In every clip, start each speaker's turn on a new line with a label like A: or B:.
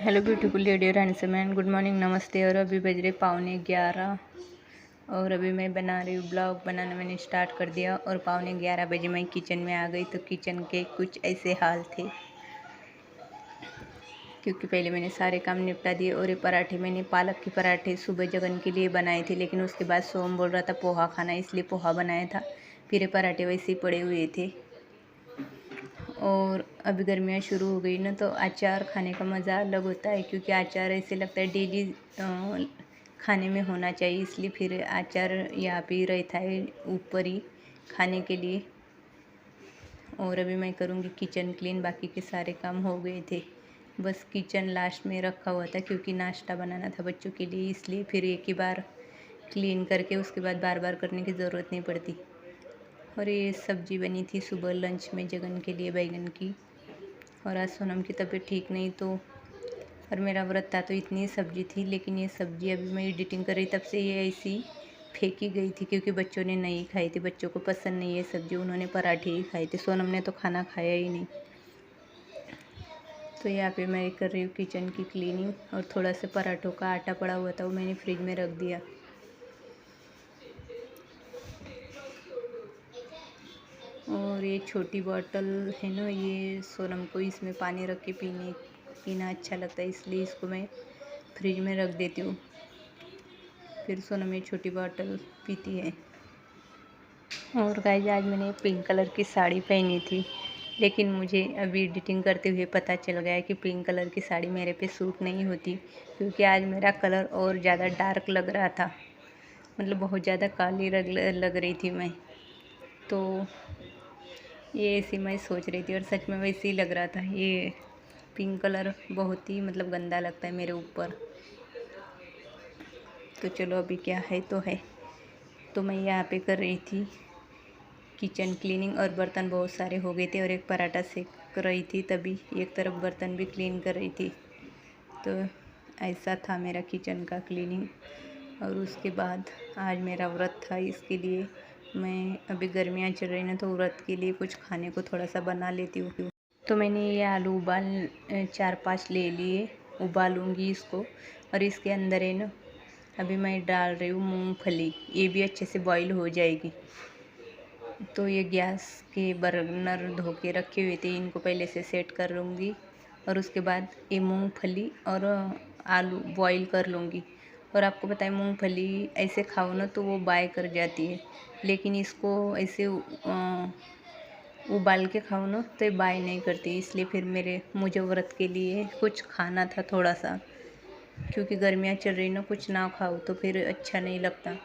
A: Hello beautiful lady और handsome man, good morning, नमस्ते। और अभी बज रहे 11:15 और अभी मैं बना रही हूँ ब्लॉग। बनाना मैंने स्टार्ट कर दिया और 11:15 बजे मैं किचन में आ गई। तो किचन के कुछ ऐसे हाल थे क्योंकि पहले मैंने सारे काम निपटा दिए। और ये पराठे मैंने पालक के पराठे सुबह जगन के लिए बनाए थे, लेकिन उसके बाद सोम बोल रहा था पोहा खाना, इसलिए पोहा बनाया था। फिर ये पराठे वैसे ही पड़े हुए थे। और अभी गर्मियाँ शुरू हो गई ना, तो अचार खाने का मज़ा अलग होता है, क्योंकि अचार ऐसे लगता है डेली खाने में होना चाहिए। इसलिए फिर अचार यहाँ पे ही रहता है ऊपर ही खाने के लिए। और अभी मैं करूँगी किचन क्लीन। बाकी के सारे काम हो गए थे, बस किचन लास्ट में रखा हुआ था क्योंकि नाश्ता बनाना था बच्चों के लिए, इसलिए फिर एक ही बार क्लीन करके उसके बाद बार बार करने की ज़रूरत नहीं पड़ती। और ये सब्ज़ी बनी थी सुबह लंच में जगन के लिए, बैगन की। और आज सोनम की तबीयत ठीक नहीं, तो और मेरा व्रत था तो इतनी सब्ज़ी थी। लेकिन ये सब्ज़ी अभी मैं एडिटिंग कर रही तब से ये ऐसी फेंकी गई थी, क्योंकि बच्चों ने नहीं खाई थी। बच्चों को पसंद नहीं है सब्ज़ी, उन्होंने पराठे ही खाए थे। सोनम ने तो खाना खाया ही नहीं। तो यहाँ पे मैं कर रही हूँ किचन की क्लीनिंग। और थोड़ा सा पराठों का आटा पड़ा हुआ था, वो मैंने फ्रिज में रख दिया। और ये छोटी बॉटल है ना, ये सोनम को इसमें पानी रख के पीना अच्छा लगता है, इसलिए इसको मैं फ्रिज में रख देती हूँ। फिर सोनम ये छोटी बॉटल पीती है। और गाइस, आज मैंने पिंक कलर की साड़ी पहनी थी, लेकिन मुझे अभी एडिटिंग करते हुए पता चल गया कि पिंक कलर की साड़ी मेरे पे सूट नहीं होती, क्योंकि आज मेरा कलर और ज़्यादा डार्क लग रहा था। मतलब बहुत ज़्यादा काली लग रही थी मैं। तो ये ऐसी मैं सोच रही थी, और सच में वैसे ही लग रहा था। ये पिंक कलर बहुत ही मतलब गंदा लगता है मेरे ऊपर। तो चलो, अभी क्या है तो है। तो मैं यहाँ पे कर रही थी किचन क्लीनिंग, और बर्तन बहुत सारे हो गए थे, और एक पराठा सेक रही थी, तभी एक तरफ बर्तन भी क्लीन कर रही थी। तो ऐसा था मेरा किचन का क्लीनिंग। और उसके बाद आज मेरा व्रत था, इसके लिए मैं अभी गर्मियाँ चल रही ना, तो व्रत के लिए कुछ खाने को थोड़ा सा बना लेती हूँ। तो मैंने ये आलू 4-5 ले लिए, उबालूँगी इसको। और इसके अंदर है ना, अभी मैं डाल रही हूँ मूंगफली, ये भी अच्छे से बॉईल हो जाएगी। तो ये गैस के बर्नर धो के रखे हुए थे, इनको पहले से सेट कर लूँगी। और उसके बाद ये मूंगफली और आलू बॉईल कर लूँगी। और आपको पता है, मूंगफली ऐसे खाओ ना तो वो बाय कर जाती है, लेकिन इसको ऐसे उबाल के खाओ ना तो ये बाय नहीं करती। इसलिए फिर मुझे व्रत के लिए कुछ खाना था थोड़ा सा, क्योंकि गर्मियाँ चल रही ना, कुछ ना खाओ तो फिर अच्छा नहीं लगता,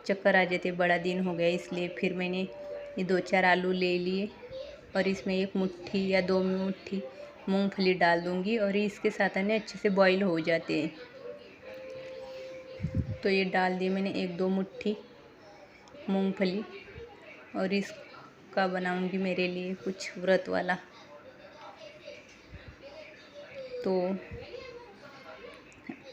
A: चक्कर आ जाते। बड़ा दिन हो गया, इसलिए फिर मैंने ये 2-4 आलू ले लिए, और इसमें 1 मुट्ठी या 2 मुट्ठी मूंगफली डाल दूँगी। और इसके साथ है अच्छे से बॉईल हो जाते हैं। तो ये डाल दिए मैंने 1-2 मुट्ठी मूंगफली। और इसका बनाऊँगी मेरे लिए कुछ व्रत वाला। तो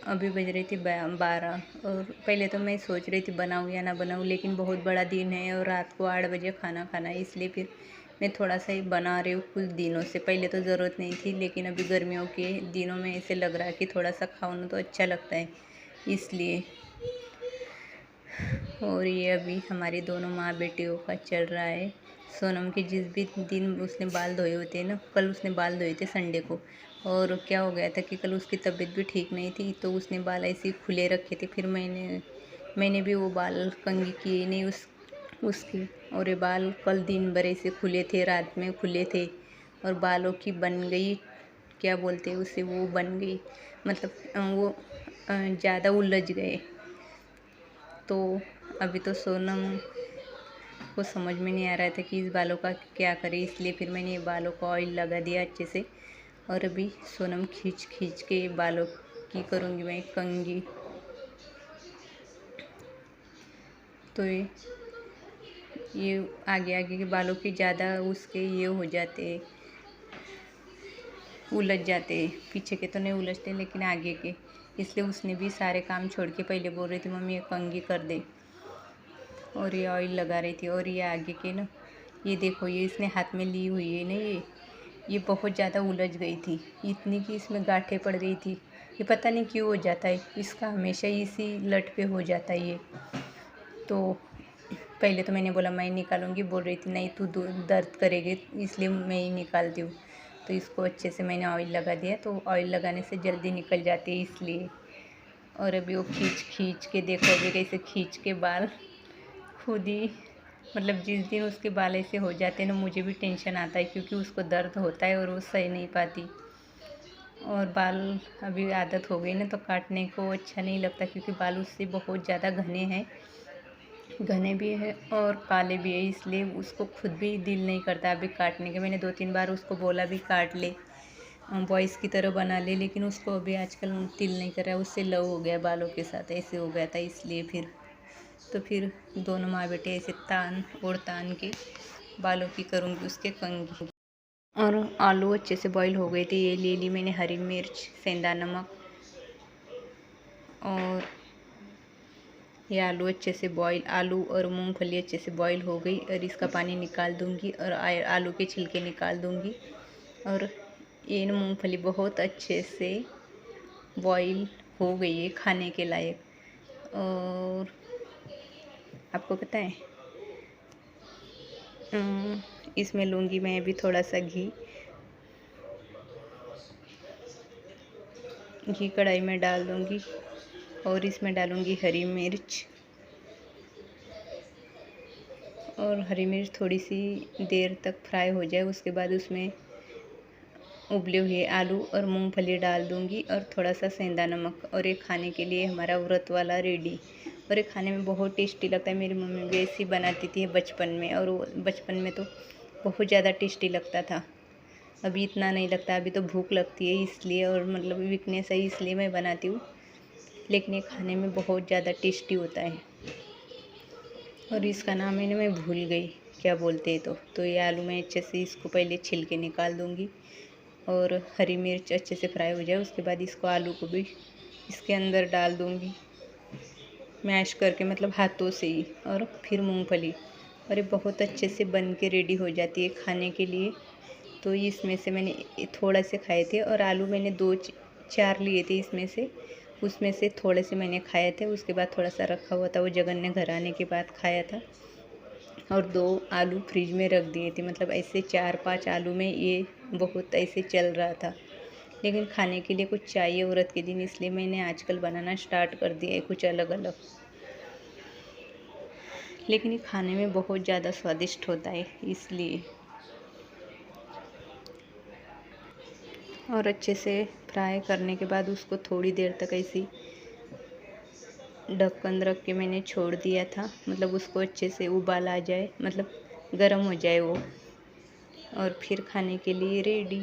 A: अभी बज रही थी 12, और पहले तो मैं सोच रही थी बनाऊँ या ना बनाऊँ, लेकिन बहुत बड़ा दिन है और रात को 8 बजे खाना खाना है, इसलिए फिर मैं थोड़ा सा ही बना रही हूँ। कुछ दिनों से पहले तो ज़रूरत नहीं थी, लेकिन अभी गर्मियों के दिनों में ऐसे लग रहा है कि थोड़ा सा खाओ ना तो अच्छा लगता है, इसलिए। और ये अभी हमारे दोनों माँ बेटियों का चल रहा है। सोनम के जिस भी दिन उसने बाल धोए होते हैं ना, कल उसने बाल धोए थे संडे को, और क्या हो गया था कि कल उसकी तबीयत भी ठीक नहीं थी, तो उसने बाल ऐसे ही खुले रखे थे। फिर मैंने भी वो बाल कंघी किए नहीं उसके। और ये बाल कल दिन भर ऐसे खुले थे, रात में खुले थे, और बालों की बन गई, क्या बोलते हैं उसे, वो बन गई, मतलब वो ज़्यादा उलझ गए। तो अभी तो सोनम को समझ में नहीं आ रहा था कि इस बालों का क्या करें, इसलिए फिर मैंने ये बालों को ऑयल लगा दिया अच्छे से। और अभी सोनम खींच के बालों की करूँगी मैं कंघी। तो ये आगे के बालों के ज़्यादा उसके ये हो जाते, उलझ जाते। पीछे के तो नहीं उलझते, लेकिन आगे के, इसलिए उसने भी सारे काम छोड़ के पहले बोल रही थी मम्मी ये कंघी कर दे, और ये ऑयल लगा रही थी। और ये आगे के ना, ये देखो, ये इसने हाथ में ली हुई है ना, ये बहुत ज़्यादा उलझ गई थी, इतनी कि इसमें गांठें पड़ गई थी। ये पता नहीं क्यों हो जाता है, इसका हमेशा इसी लट पे हो जाता है ये। तो पहले तो मैंने बोला मैं निकालूंगी, बोल रही थी नहीं तू दर्द करेगी इसलिए मैं ही निकालती हूँ। तो इसको अच्छे से मैंने ऑयल लगा दिया, तो ऑयल लगाने से जल्दी निकल जाती है इसलिए। और अभी वो खींच खींच के देखो, अभी कैसे खींच के बाल खुद ही, मतलब जिस दिन उसके बाल ऐसे हो जाते हैं ना, मुझे भी टेंशन आता है क्योंकि उसको दर्द होता है और वो सह नहीं पाती। और बाल अभी आदत हो गई ना, तो काटने को अच्छा नहीं लगता क्योंकि बाल उससे बहुत ज़्यादा घने हैं, घने भी है और काले भी है, इसलिए उसको खुद भी दिल नहीं करता अभी काटने के। मैंने 2-3 बार उसको बोला भी काट ले, बॉयज़ की तरह बना ले, लेकिन उसको अभी आजकल दिल नहीं कर रहा है। उससे लव हो गया बालों के साथ, ऐसे हो गया था, इसलिए फिर दोनों माँ बेटे ऐसे तान और तान के बालों की करूँगी उसके कंघी। और आलू अच्छे से बॉईल हो गए थे, ये ले ली मैंने हरी मिर्च, सेंधा नमक, और ये आलू अच्छे से बॉईल, आलू और मूंगफली अच्छे से बॉईल हो गई और इसका पानी निकाल दूंगी और आलू के छिलके निकाल दूंगी। और ये मूंगफली बहुत अच्छे से बॉईल हो गई है खाने के लायक। और आपको पता है इसमें लूँगी मैं अभी थोड़ा सा घी कढ़ाई में डाल दूँगी और इसमें डालूँगी हरी मिर्च। और हरी मिर्च थोड़ी सी देर तक फ्राई हो जाए, उसके बाद उसमें उबले हुए आलू और मूंगफली डाल दूँगी और थोड़ा सा सेंधा नमक, और ये खाने के लिए हमारा व्रत वाला रेडी। और ये खाने में बहुत टेस्टी लगता है। मेरी मम्मी भी ऐसी बनाती थी बचपन में, और वो बचपन में तो बहुत ज़्यादा टेस्टी लगता था। अभी इतना नहीं लगता, अभी तो भूख लगती है इसलिए, और मतलब वीकनेस है इसलिए मैं बनाती हूँ, लेकिन ये खाने में बहुत ज़्यादा टेस्टी होता है। और इसका नाम है ना, मैं भूल गई क्या बोलते हैं। तो ये आलू मैं अच्छे से इसको पहले छिल के निकाल दूँगी और हरी मिर्च अच्छे से फ्राई हो जाए, उसके बाद इसको आलू को भी इसके अंदर डाल दूँगी मैश करके, मतलब हाथों से ही। और फिर मूंगफली, और ये बहुत अच्छे से बन के रेडी हो जाती है खाने के लिए। तो इसमें से मैंने थोड़ा से खाए थे, और आलू मैंने 2-4 लिए थे इसमें से, उसमें से थोड़े से मैंने खाए थे, उसके बाद थोड़ा सा रखा हुआ था, वो जगन ने घर आने के बाद खाया था। और 2 आलू फ्रिज में रख दिए थे, मतलब ऐसे 4-5 आलू में ये बहुत ऐसे चल रहा था। लेकिन खाने के लिए कुछ चाहिए व्रत के दिन, इसलिए मैंने आजकल बनाना स्टार्ट कर दिया है कुछ अलग अलग। लेकिन ये खाने में बहुत ज़्यादा स्वादिष्ट होता है इसलिए। और अच्छे से फ्राई करने के बाद उसको थोड़ी देर तक ऐसी ढक्कन रख के मैंने छोड़ दिया था, मतलब उसको अच्छे से उबाल आ जाए, मतलब गर्म हो जाए वो, और फिर खाने के लिए रेडी।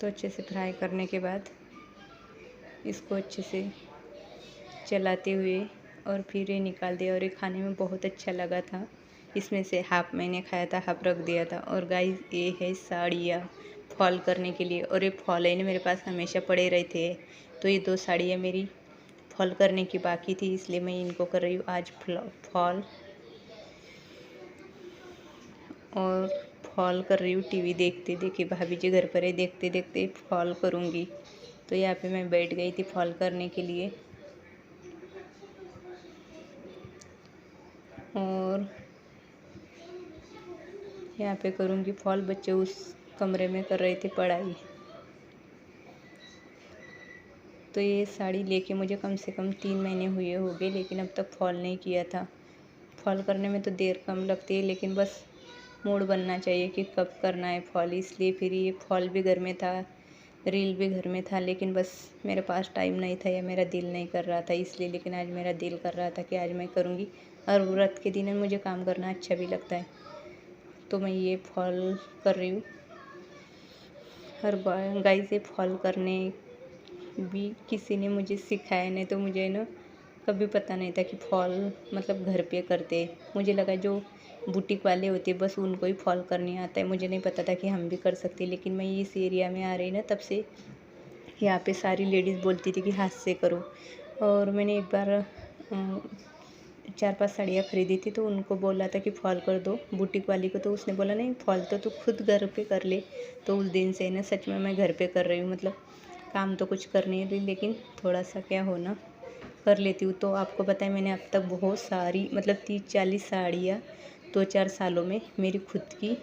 A: तो अच्छे से फ्राई करने के बाद इसको अच्छे से चलाते हुए और फिर ये निकाल दिया, और ये खाने में बहुत अच्छा लगा था। इसमें से हाफ मैंने खाया था, हाफ रख दिया था। और गाइस ये है साड़ियाँ फॉल करने के लिए, और ये फॉल है ना मेरे पास हमेशा पड़े रहते हैं। तो ये 2 साड़ियाँ मेरी फॉल करने की बाकी थी, इसलिए मैं इनको कर रही हूँ आज फॉल। और फॉल कर रही हूँ टीवी देखते देखते, भाभी जी घर पर है, देखते देखते फॉल करूँगी। तो यहाँ पे मैं बैठ गई थी फॉल करने के लिए, और यहाँ पे करूँगी फॉल। बच्चे उस कमरे में कर रहे थे पढ़ाई। तो ये साड़ी लेके मुझे कम से कम 3 महीने हुए हो गए, लेकिन अब तक फॉल नहीं किया था। फॉल करने में तो देर कम लगती है, लेकिन बस मूड बनना चाहिए कि कब करना है फॉल, इसलिए फिर ये फॉल भी घर में था, रील भी घर में था, लेकिन बस मेरे पास टाइम नहीं था या मेरा दिल नहीं कर रहा था इसलिए। लेकिन आज मेरा दिल कर रहा था कि आज मैं करूँगी, और व्रत के दिन में मुझे काम करना अच्छा भी लगता है, तो मैं ये फॉल कर रही हूँ। और गाइस ये फॉल करने भी किसी ने मुझे सिखाया, नहीं तो मुझे ना कभी पता नहीं था कि फॉल मतलब घर पे करते। मुझे लगा जो बुटीक वाले होते बस उनको ही फॉल करने आता है, मुझे नहीं पता था कि हम भी कर सकते। लेकिन मैं इस एरिया में आ रही ना, तब से यहाँ पे सारी लेडीज़ बोलती थी कि हाथ से करो। और मैंने एक बार 4-5 साड़ियाँ खरीदी थी, तो उनको बोला था कि फॉल कर दो बुटीक वाली को, तो उसने बोला नहीं फॉल तो तू खुद घर पे कर ले। तो उस दिन से ना सच में मैं घर पे कर रही हूँ, मतलब काम तो कुछ कर नहीं रही, लेकिन थोड़ा सा क्या हो ना कर लेती हूँ। तो आपको पता है मैंने अब तक बहुत सारी मतलब 30-40 साड़ियाँ 2-4 सालों में मेरी खुद की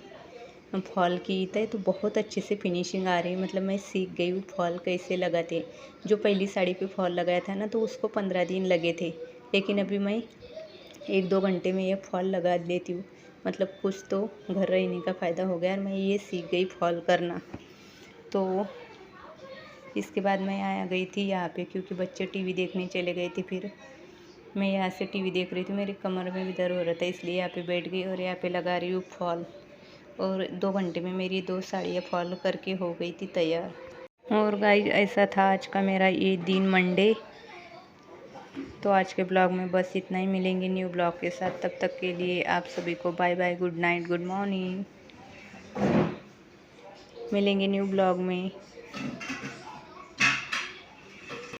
A: फॉल की थे, तो बहुत अच्छे से फिनिशिंग आ रही है। मतलब मैं सीख गई हूँ फॉल कैसे लगाते। जो पहली साड़ी पे फॉल लगाया था ना, तो उसको 15 दिन लगे थे, लेकिन अभी मैं 1-2 घंटे में ये फॉल लगा देती हूँ। मतलब कुछ तो घर रहने का फ़ायदा हो गया और मैं ये सीख गई फॉल करना। तो इसके बाद मैं आ गई थी यहाँ पे, क्योंकि बच्चे टीवी देखने चले गए थे। फिर मैं यहाँ से टीवी देख रही थी, मेरी कमर में भी दर्द हो रहा था, इसलिए यहाँ पे बैठ गई और यहाँ पे लगा रही हूँ फॉल। और 2 घंटे में मेरी 2 साड़ियाँ फॉल करके हो गई थी तैयार। और गाइस ऐसा था आज का मेरा ये दिन मंडे। तो आज के ब्लॉग में बस इतना ही, मिलेंगे न्यू ब्लॉग के साथ। तब तक के लिए आप सभी को bye bye, good night, good morning. मिलेंगे न्यू ब्लॉग में।